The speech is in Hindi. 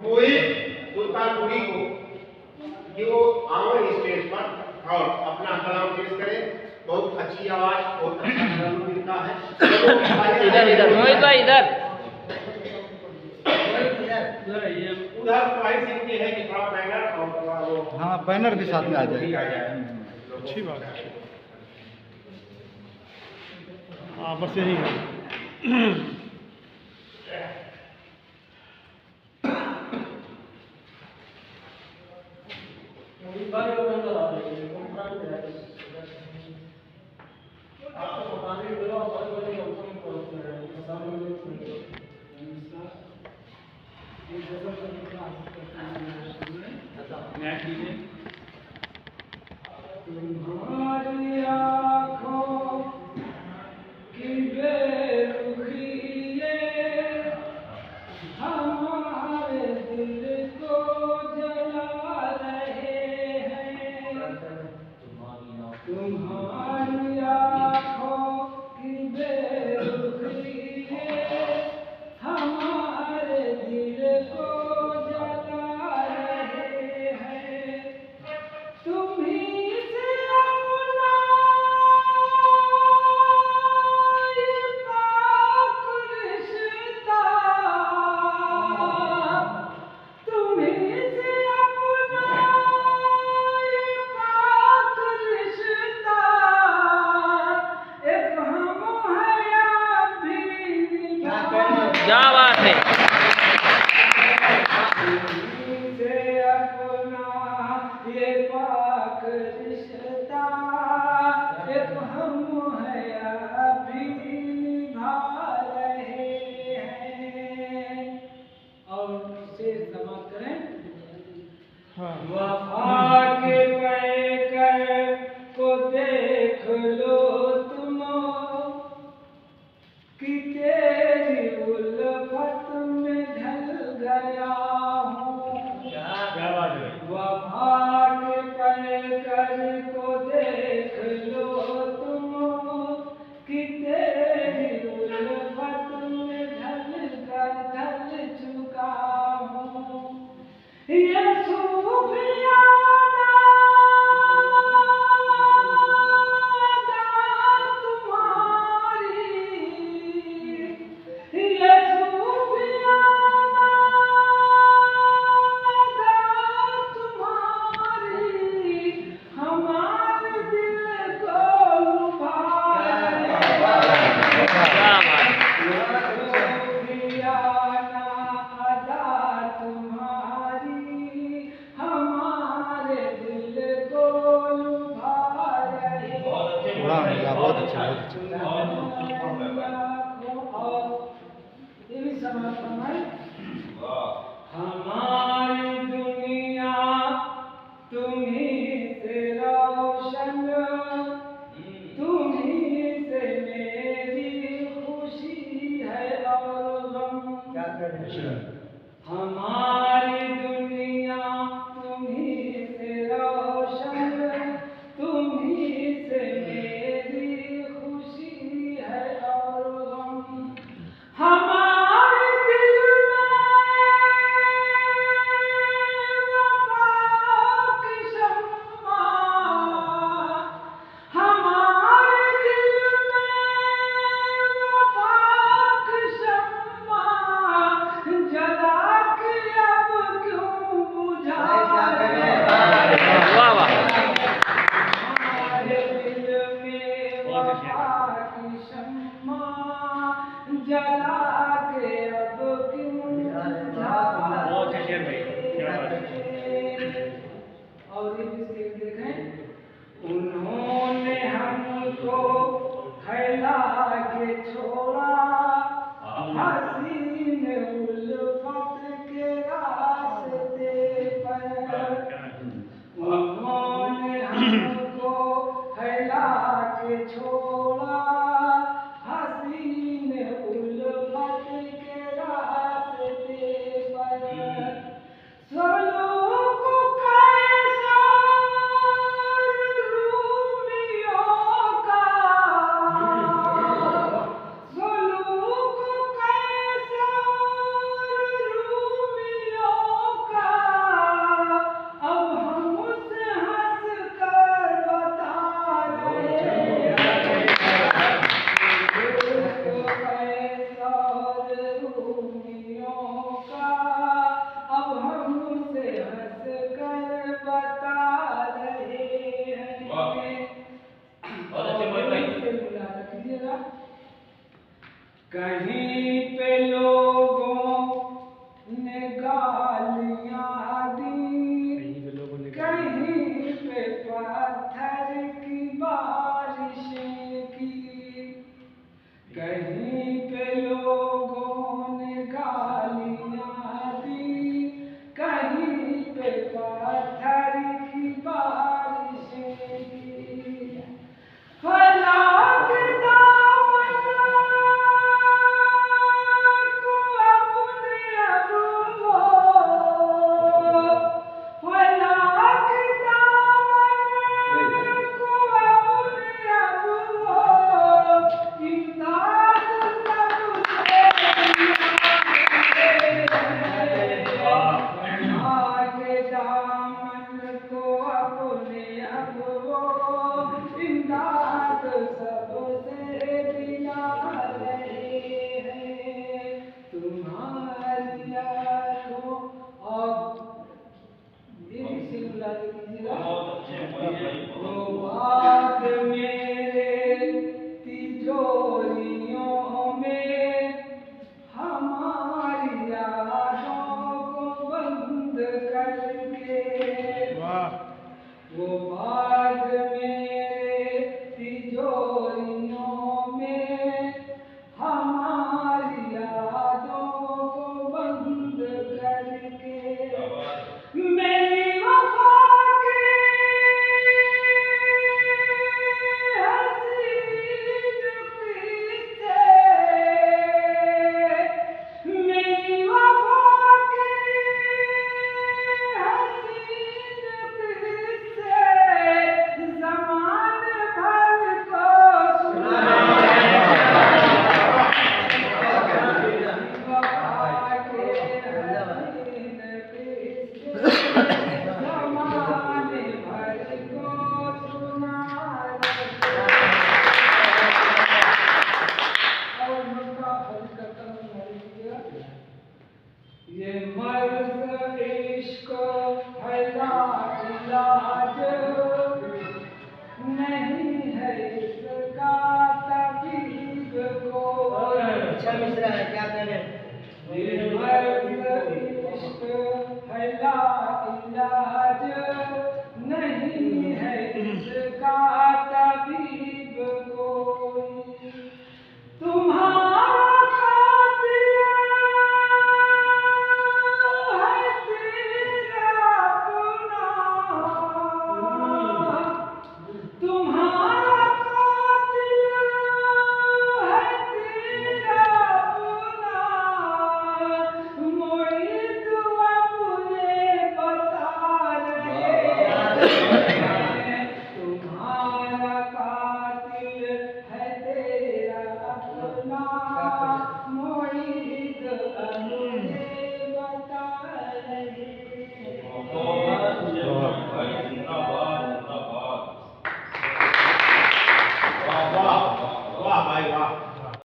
हुए सुल्तानपुरी को कि वो आवन स्टेज पर और अपना कलाम पेश करें। बहुत अच्छी आवाज, बहुत अच्छा कलाम मिलता है। इधर इधर मोहित भाई इधर उधर ख्वाहिश इनकी है कि थोड़ा बैनर और थोड़ा वो, हाँ बैनर भी साथ में आ जाए। अच्छी बात है। हाँ बस यही है। तुम्हारी आँखों की बेरुखी ये हमारे दिल को जला रहे हैं। तुम्हारी आँखों की बेरुखी ये हमारे दिल को जला रहे हैं। तुम्हीं से अपना ये पाक रिश्ता, तुम्हीं से अपना ये पाक रिश्ता, एक हम हैं आप भी निभा। क्या बात है। तुम्हीं से अपना ये पाक रिश्ता, एक हम हैं अभी निभा रहे हैं। और इसे समाप्त करें। वफा के पैकर को देख लो तुम कि तेरी उल्फत में ढल गया हूँ। क्या बात है। वफा के पैकर को देख लो तुम कि तेरी उल्फत में ढल चुका हूँ। ये सूफियाना गालियां दी, कहीं पे पत्थर की बारिशें की, कहीं पे लोगों ने गालियां दी, कहीं पे पत्थर की बारिशें की। हलाक दामन को अपने अब वो, हलाक दामन को अपने अब वो, इमदाद सबसे हलाक दामन को अपने अब वो, इमदाद सबसे दिला रहे हैं। तुम्हारी आंखों और मेरी सिंगला वो बात मेरे तिजोरियों में हमारी यादों को बंद करके, वाह वो बात मेरे तिजोरियों में हमारी यादों को बंद करके, मेरी वफा के हसीन किस्से, मेरी वफा के हसीन किस्से ज़माने भर को सुनाए। वफा के हसीन किस्से ज़माने भर को सुनाए। और उनका फल करता हूँ, ये मर्द इश्क है इलाज नहीं है इसका तबीब को। अच्छा मिश्रा है क्या करें? ये मर्द इश्क है इलाज